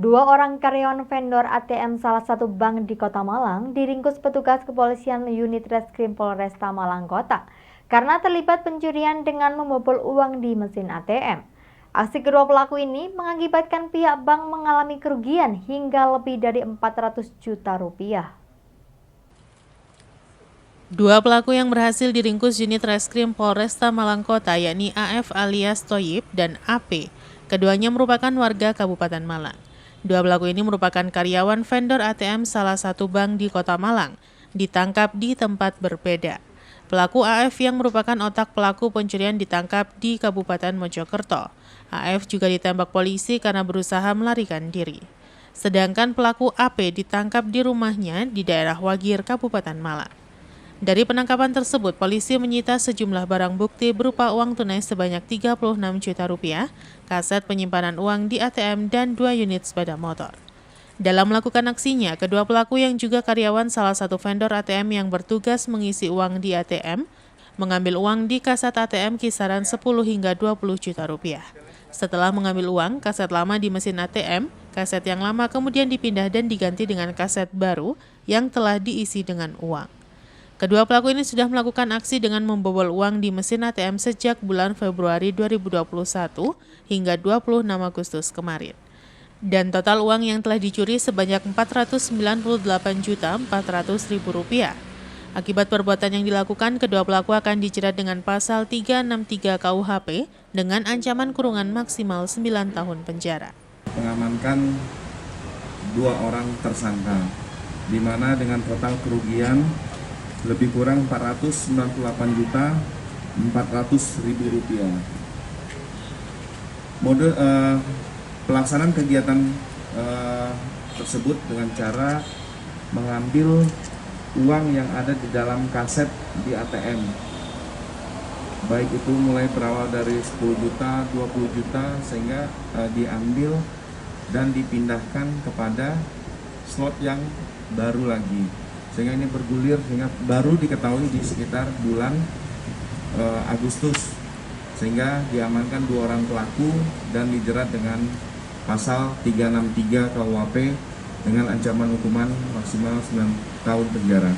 Dua orang karyawan vendor ATM salah satu bank di Kota Malang diringkus petugas kepolisian unit Reskrim Polresta Malang Kota karena terlibat pencurian dengan membobol uang di mesin ATM. Aksi kedua pelaku ini mengakibatkan pihak bank mengalami kerugian hingga lebih dari 400 juta rupiah. Dua pelaku yang berhasil diringkus unit Reskrim Polresta Malang Kota yakni AF alias Toyib dan AP. Keduanya merupakan warga Kabupaten Malang. Dua pelaku ini merupakan karyawan vendor ATM salah satu bank di Kota Malang, ditangkap di tempat berbeda. Pelaku AF yang merupakan otak pelaku pencurian ditangkap di Kabupaten Mojokerto. AF juga ditembak polisi karena berusaha melarikan diri. Sedangkan pelaku AP ditangkap di rumahnya di daerah Wagir, Kabupaten Malang. Dari penangkapan tersebut, polisi menyita sejumlah barang bukti berupa uang tunai sebanyak 36 juta rupiah, kaset penyimpanan uang di ATM, dan 2 unit sepeda motor. Dalam melakukan aksinya, kedua pelaku yang juga karyawan salah satu vendor ATM yang bertugas mengisi uang di ATM, mengambil uang di kaset ATM kisaran 10 hingga 20 juta rupiah. Setelah mengambil uang, kaset lama di mesin ATM, kaset yang lama kemudian dipindah dan diganti dengan kaset baru yang telah diisi dengan uang. Kedua pelaku ini sudah melakukan aksi dengan membobol uang di mesin ATM sejak bulan Februari 2021 hingga 26 Agustus kemarin. Dan total uang yang telah dicuri sebanyak Rp498.400.000. Akibat perbuatan yang dilakukan, kedua pelaku akan dijerat dengan pasal 363 KUHP dengan ancaman kurungan maksimal 9 tahun penjara. Mengamankan dua orang tersangka, di mana dengan total kerugian lebih kurang Rp498.400.000. Mode pelaksanaan kegiatan tersebut dengan cara mengambil uang yang ada di dalam kaset di ATM, baik itu mulai berawal dari 10 juta, 20 juta, sehingga diambil dan dipindahkan kepada slot yang baru lagi, sehingga ini bergulir sehingga baru diketahui di sekitar bulan Agustus, sehingga diamankan dua orang pelaku dan dijerat dengan pasal 363 KUHP dengan ancaman hukuman maksimal 9 tahun penjara.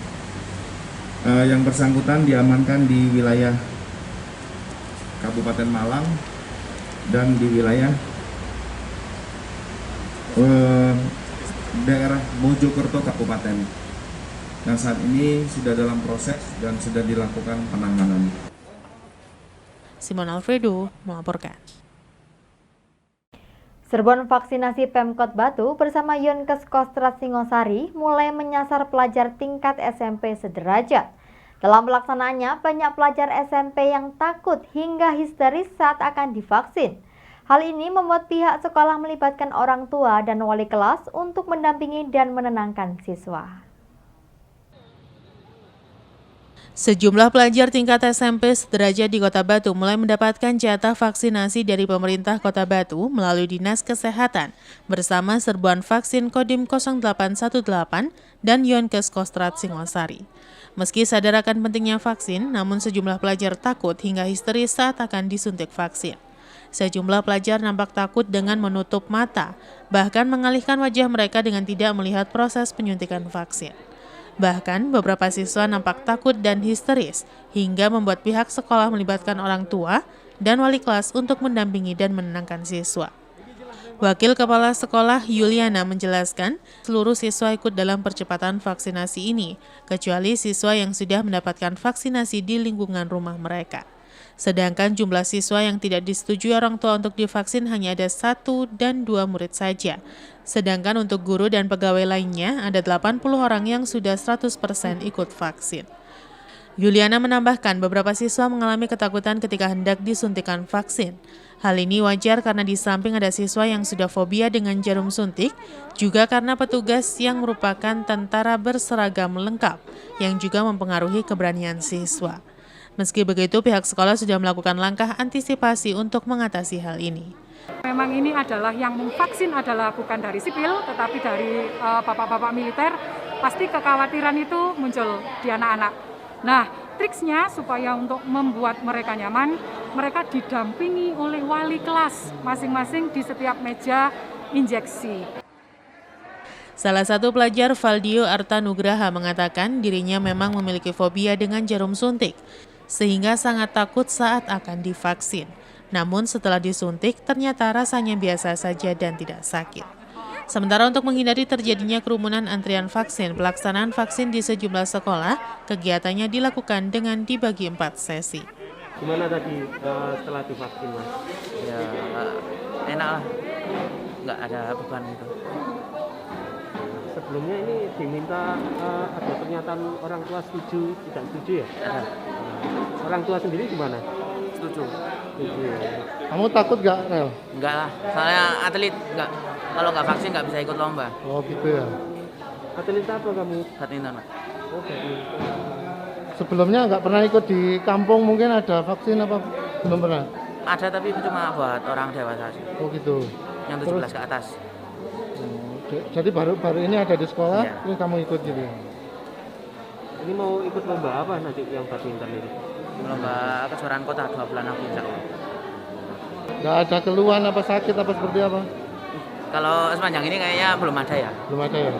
Yang bersangkutan diamankan di wilayah Kabupaten Malang dan di wilayah daerah Mojokerto Kabupaten. Nah, saat ini sudah dalam proses dan sudah dilakukan penanganan. Simon Alfredo melaporkan. Serbuan vaksinasi Pemkot Batu bersama Yonkes Kostrad Singosari mulai menyasar pelajar tingkat SMP sederajat. Dalam pelaksanaannya, banyak pelajar SMP yang takut hingga histeris saat akan divaksin. Hal ini membuat pihak sekolah melibatkan orang tua dan wali kelas untuk mendampingi dan menenangkan siswa. Sejumlah pelajar tingkat SMP sederajat di Kota Batu mulai mendapatkan jatah vaksinasi dari pemerintah Kota Batu melalui Dinas Kesehatan bersama serbuan vaksin Kodim 0818 dan Yonkes Kostrad Singosari. Meski sadar akan pentingnya vaksin, namun sejumlah pelajar takut hingga histeris saat akan disuntik vaksin. Sejumlah pelajar nampak takut dengan menutup mata, bahkan mengalihkan wajah mereka dengan tidak melihat proses penyuntikan vaksin. Bahkan, beberapa siswa nampak takut dan histeris, hingga membuat pihak sekolah melibatkan orang tua dan wali kelas untuk mendampingi dan menenangkan siswa. Wakil Kepala Sekolah Yuliana menjelaskan, seluruh siswa ikut dalam percepatan vaksinasi ini, kecuali siswa yang sudah mendapatkan vaksinasi di lingkungan rumah mereka. Sedangkan jumlah siswa yang tidak disetujui orang tua untuk divaksin hanya ada 1 dan 2 murid saja. Sedangkan untuk guru dan pegawai lainnya ada 80 orang yang sudah 100% ikut vaksin. Yuliana menambahkan beberapa siswa mengalami ketakutan ketika hendak disuntikan vaksin. Hal ini wajar karena di samping ada siswa yang sudah fobia dengan jarum suntik, juga karena petugas yang merupakan tentara berseragam lengkap yang juga mempengaruhi keberanian siswa. Meski begitu, pihak sekolah sudah melakukan langkah antisipasi untuk mengatasi hal ini. Memang ini adalah yang memvaksin adalah bukan dari sipil, tetapi dari bapak-bapak militer, pasti kekhawatiran itu muncul di anak-anak. Nah, triksnya supaya untuk membuat mereka nyaman, mereka didampingi oleh wali kelas masing-masing di setiap meja injeksi. Salah satu pelajar, Valdio Artanugraha, mengatakan dirinya memang memiliki fobia dengan jarum suntik, sehingga sangat takut saat akan divaksin. Namun setelah disuntik, ternyata rasanya biasa saja dan tidak sakit. Sementara untuk menghindari terjadinya kerumunan antrian vaksin, pelaksanaan vaksin di sejumlah sekolah, kegiatannya dilakukan dengan dibagi 4 sesi. Gimana tadi setelah divaksin, Mas? Ya enak lah, nggak ada beban gitu. Sebelumnya ini diminta ada pernyataan orang tua setuju, tidak setuju ya? Ada. Orang tua sendiri gimana? Setuju. Setuju ya. Kamu takut gak, Rel? Enggak lah, soalnya atlet nggak, kalau nggak vaksin nggak bisa ikut lomba. Oh gitu ya. Atlet apa kamu? Badminton, Mas. Oh, badminton. Sebelumnya nggak pernah ikut di kampung, mungkin ada vaksin apa? Belum pernah? Ada tapi cuma buat orang dewasa sih, Oh gitu. yang 17 ke atas. Jadi baru ini ada di sekolah, Iya. terus kamu ikut gitu ya? Ini mau ikut lomba apa nanti yang badminton ini? Lomba kejuaraan kota 2 bulan lagi insya Allah. Nggak ada keluhan apa sakit apa seperti apa? Kalau sepanjang ini kayaknya belum ada ya. Belum ada ya?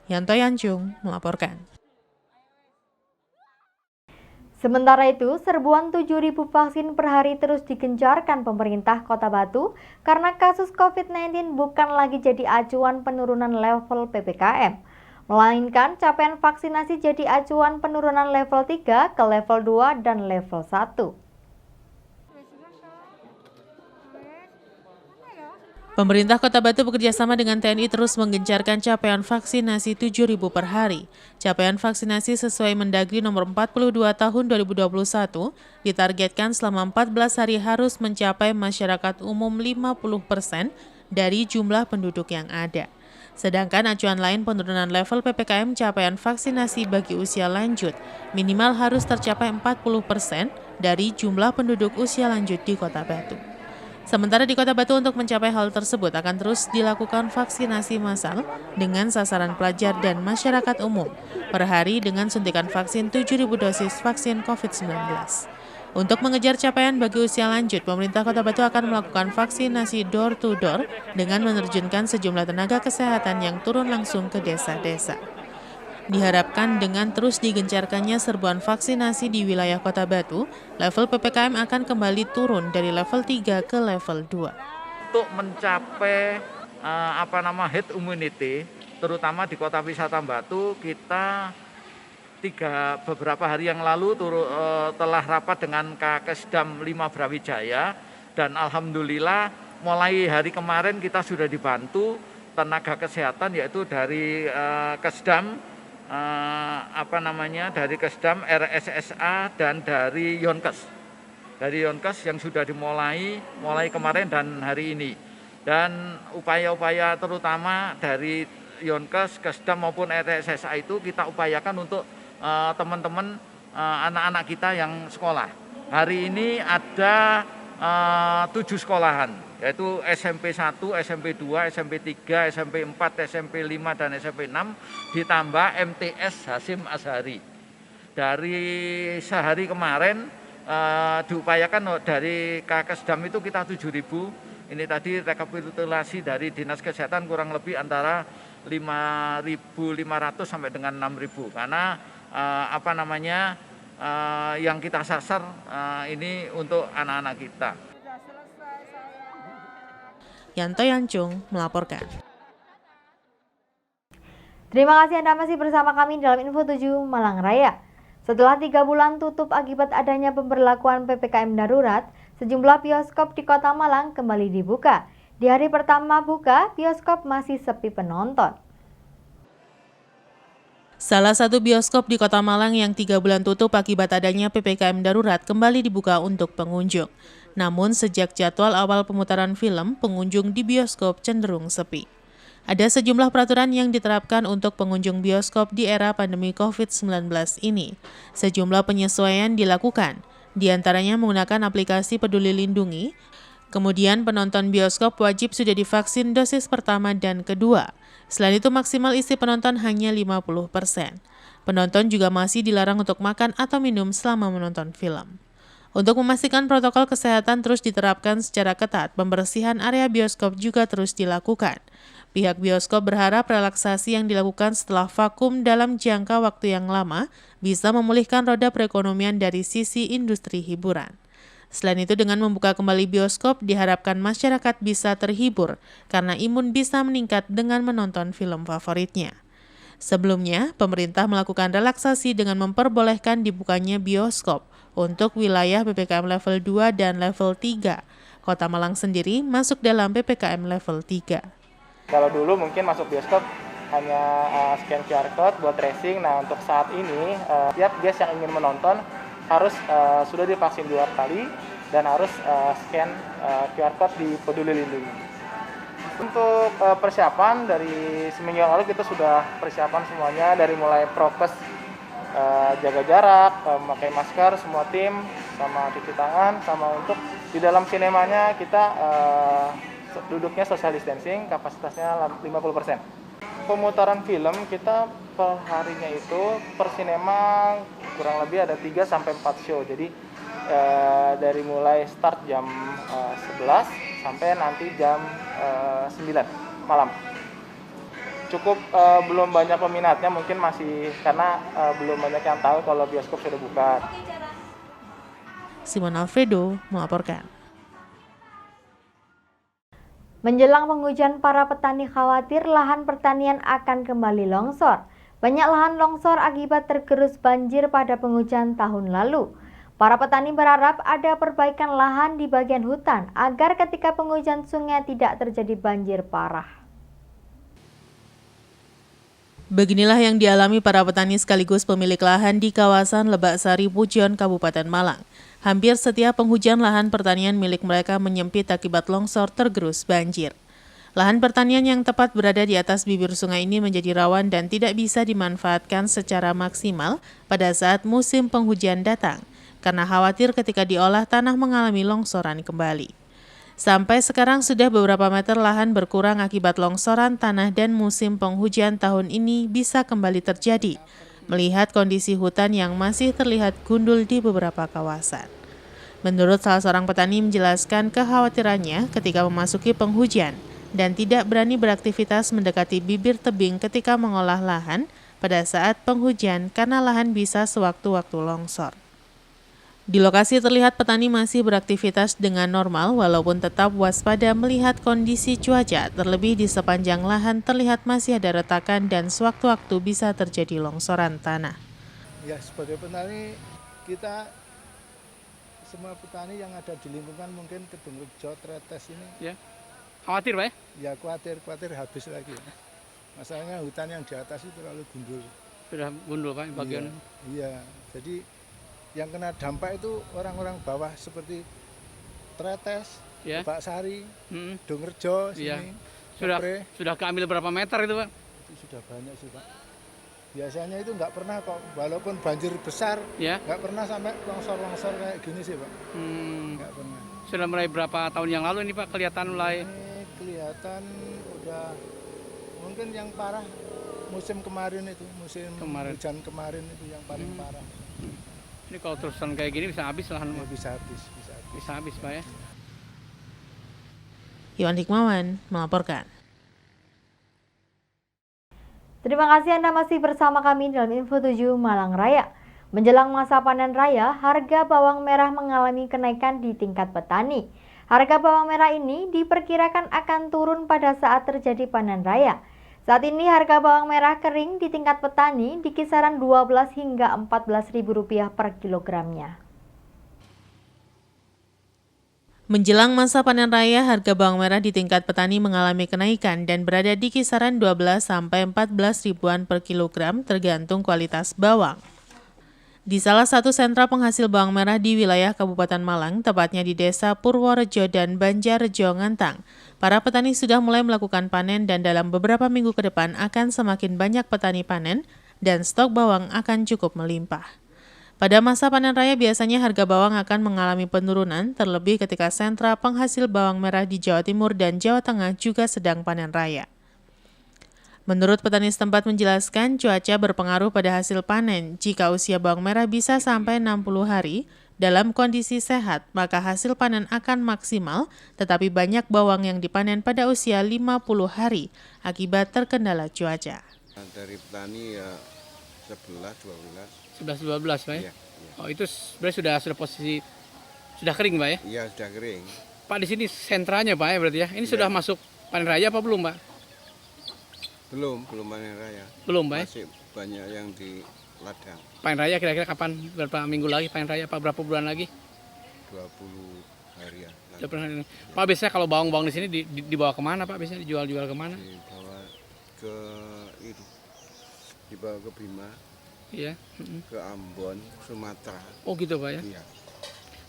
Yanto Yanjung melaporkan. Sementara itu, serbuan 7.000 vaksin per hari terus digencarkan pemerintah Kota Batu karena kasus COVID-19 bukan lagi jadi acuan penurunan level PPKM, melainkan capaian vaksinasi jadi acuan penurunan level 3 ke level 2 dan level 1. Pemerintah Kota Batu bekerjasama dengan TNI terus menggencarkan capaian vaksinasi 7.000 per hari. Capaian vaksinasi sesuai Mendagri nomor 42 tahun 2021 ditargetkan selama 14 hari harus mencapai masyarakat umum 50% dari jumlah penduduk yang ada. Sedangkan acuan lain penurunan level PPKM capaian vaksinasi bagi usia lanjut minimal harus tercapai 40% dari jumlah penduduk usia lanjut di Kota Batu. Sementara di Kota Batu untuk mencapai hal tersebut akan terus dilakukan vaksinasi massal dengan sasaran pelajar dan masyarakat umum per hari dengan suntikan vaksin 7.000 dosis vaksin COVID-19. Untuk mengejar capaian bagi usia lanjut, pemerintah Kota Batu akan melakukan vaksinasi door-to-door dengan menerjunkan sejumlah tenaga kesehatan yang turun langsung ke desa-desa. Diharapkan dengan terus digencarkannya serbuan vaksinasi di wilayah Kota Batu, level PPKM akan kembali turun dari level 3 ke level 2. Untuk mencapai herd immunity, terutama di Kota Wisata Batu, kita beberapa hari yang lalu telah rapat dengan Kakesdam 5 Brawijaya, dan alhamdulillah mulai hari kemarin kita sudah dibantu tenaga kesehatan, yaitu dari Kesdam dari Kesdam, RSSA, dan dari Yonkes. Dari Yonkes yang sudah mulai kemarin dan hari ini. Dan upaya-upaya terutama dari Yonkes, Kesdam maupun RSSA itu kita upayakan untuk teman-teman anak-anak kita yang sekolah. Hari ini ada 7 sekolahan, yaitu SMP 1, SMP 2, SMP 3, SMP 4, SMP 5, dan SMP 6, ditambah MTS Hasyim Asyari. Dari sehari kemarin diupayakan dari Kakesdam itu kita 7.000. Ini tadi rekapitulasi dari Dinas Kesehatan kurang lebih antara 5.500 sampai dengan 6.000. Karena yang kita sasar ini untuk anak-anak kita. Yanto Yanjung melaporkan. Terima kasih Anda masih bersama kami dalam Info 7 Malang Raya. Setelah 3 bulan tutup akibat adanya pemberlakuan PPKM darurat, sejumlah bioskop di Kota Malang kembali dibuka. Di hari pertama buka, bioskop masih sepi penonton. Salah satu bioskop di Kota Malang yang 3 bulan tutup akibat adanya PPKM darurat kembali dibuka untuk pengunjung. Namun sejak jadwal awal pemutaran film, pengunjung di bioskop cenderung sepi. Ada sejumlah peraturan yang diterapkan untuk pengunjung bioskop di era pandemi COVID-19 ini. Sejumlah penyesuaian dilakukan, di antaranya menggunakan aplikasi Peduli Lindungi. Kemudian penonton bioskop wajib sudah divaksin dosis pertama dan kedua. Selain itu maksimal isi penonton hanya 50%. Penonton juga masih dilarang untuk makan atau minum selama menonton film. Untuk memastikan protokol kesehatan terus diterapkan secara ketat, pembersihan area bioskop juga terus dilakukan. Pihak bioskop berharap relaksasi yang dilakukan setelah vakum dalam jangka waktu yang lama bisa memulihkan roda perekonomian dari sisi industri hiburan. Selain itu, dengan membuka kembali bioskop, diharapkan masyarakat bisa terhibur karena imun bisa meningkat dengan menonton film favoritnya. Sebelumnya, pemerintah melakukan relaksasi dengan memperbolehkan dibukanya bioskop untuk wilayah PPKM level 2 dan level 3. Kota Malang sendiri masuk dalam PPKM level 3. Kalau dulu mungkin masuk bioskop hanya scan QR code buat tracing. Nah, untuk saat ini tiap guest yang ingin menonton harus sudah divaksin 2 kali dan harus scan QR code di Peduli Lindungi. Untuk persiapan dari seminggu yang lalu kita sudah persiapan semuanya, dari mulai prokes, jaga jarak, memakai masker semua tim, sama cuci tangan, sama untuk di dalam sinemanya kita duduknya social distancing, kapasitasnya 50%. Pemutaran film kita per harinya itu per sinema kurang lebih ada 3 sampai 4 show. Jadi dari mulai start jam 11 sampai nanti jam 9 malam. Cukup belum banyak peminatnya, mungkin masih karena belum banyak yang tahu kalau bioskop sudah buka. Simon Alfredo melaporkan. Menjelang penghujan, para petani khawatir lahan pertanian akan kembali longsor. Banyak lahan longsor akibat tergerus banjir pada penghujan tahun lalu. Para petani berharap ada perbaikan lahan di bagian hutan agar ketika penghujan sungai tidak terjadi banjir parah. Beginilah yang dialami para petani sekaligus pemilik lahan di kawasan Lebak Sari, Pujon, Kabupaten Malang. Hampir setiap penghujan lahan pertanian milik mereka menyempit akibat longsor tergerus banjir. Lahan pertanian yang tepat berada di atas bibir sungai ini menjadi rawan dan tidak bisa dimanfaatkan secara maksimal pada saat musim penghujan datang, karena khawatir ketika diolah tanah mengalami longsoran kembali. Sampai sekarang sudah beberapa meter lahan berkurang akibat longsoran tanah dan musim penghujan tahun ini bisa kembali terjadi, melihat kondisi hutan yang masih terlihat gundul di beberapa kawasan. Menurut salah seorang petani menjelaskan kekhawatirannya ketika memasuki penghujan dan tidak berani beraktivitas mendekati bibir tebing ketika mengolah lahan pada saat penghujan karena lahan bisa sewaktu-waktu longsor. Di lokasi terlihat petani masih beraktivitas dengan normal walaupun tetap waspada melihat kondisi cuaca, terlebih di sepanjang lahan terlihat masih ada retakan dan sewaktu-waktu bisa terjadi longsoran tanah. Ya, sebagai petani kita semua petani yang ada di lingkungan mungkin Kedung Rejo, Tretes ini Ya, khawatir Pak ya? ya khawatir habis lagi. Masalahnya hutan yang di atas itu terlalu gundul. Sudah gundul Pak bagian. Iya, jadi yang kena dampak itu orang-orang bawah seperti Tretes, Ya. Lebak Sari, Dongrejo sini. Ya. Sudah keambil berapa meter itu Pak? Itu sudah banyak sih Pak. Biasanya itu nggak pernah kok, walaupun banjir besar, Ya. nggak pernah sampai longsor-longsor kayak gini sih Pak. Nggak pernah. Sudah mulai berapa tahun yang lalu ini Pak kelihatan mulai? Ini kelihatan udah mungkin yang parah musim kemarin itu, hujan kemarin itu yang paling parah. Ini kalau terusan kayak gini bisa habis lahan. Ya, bisa habis Pak ya. Iwan Hikmawan melaporkan. Terima kasih Anda masih bersama kami dalam Info 7 Malang Raya. Menjelang masa panen raya, harga bawang merah mengalami kenaikan di tingkat petani. Harga bawang merah ini diperkirakan akan turun pada saat terjadi panen raya. Saat ini harga bawang merah kering di tingkat petani di kisaran Rp12 hingga Rp14.000 per kilogramnya. Menjelang masa panen raya, harga bawang merah di tingkat petani mengalami kenaikan dan berada di kisaran 12 sampai 14 ribuan per kilogram tergantung kualitas bawang. Di salah satu sentra penghasil bawang merah di wilayah Kabupaten Malang, tepatnya di Desa Purworejo dan Banjarrejo Ngantang, para petani sudah mulai melakukan panen dan dalam beberapa minggu ke depan akan semakin banyak petani panen dan stok bawang akan cukup melimpah. Pada masa panen raya biasanya harga bawang akan mengalami penurunan, terlebih ketika sentra penghasil bawang merah di Jawa Timur dan Jawa Tengah juga sedang panen raya. Menurut petani setempat menjelaskan, cuaca berpengaruh pada hasil panen. Jika usia bawang merah bisa sampai 60 hari, Dalam kondisi sehat, maka hasil panen akan maksimal, tetapi banyak bawang yang dipanen pada usia 50 hari akibat terkendala cuaca. Dari petani ya 11-12. 11-12 Pak ya? Iya. Oh itu sebenarnya sudah posisi, sudah kering Pak ya? Iya sudah kering. Pak di sini sentranya Pak ya berarti ya? Ini sudah masuk panen raya apa belum Pak? Belum panen raya. Belum Pak ya? Masih banyak yang di ladang. Panen raya kira-kira kapan? Berapa minggu lagi panen raya? Apa berapa bulan lagi? 20 hari ya. Pak biasanya kalau bawang-bawang di sini dibawa kemana Pak? Biasanya dijual kemana? Dibawa ke itu, dibawa ke Bima, Iya. ke Ambon, Sumatera. Oh gitu Pak ya? Iya.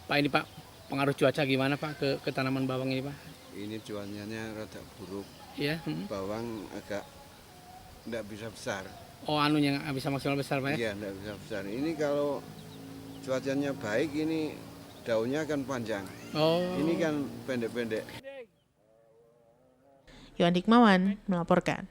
Pak ini Pak pengaruh cuaca gimana Pak ke tanaman bawang ini Pak? Ini cuacanya rada buruk. Iya. Bawang agak tidak bisa besar. Oh anunya nggak bisa maksimal besar Pak ya? Iya tidak bisa besar. Ini kalau cuacanya baik ini daunnya akan panjang. Oh. Ini kan pendek-pendek. Yohan Hikmawan melaporkan.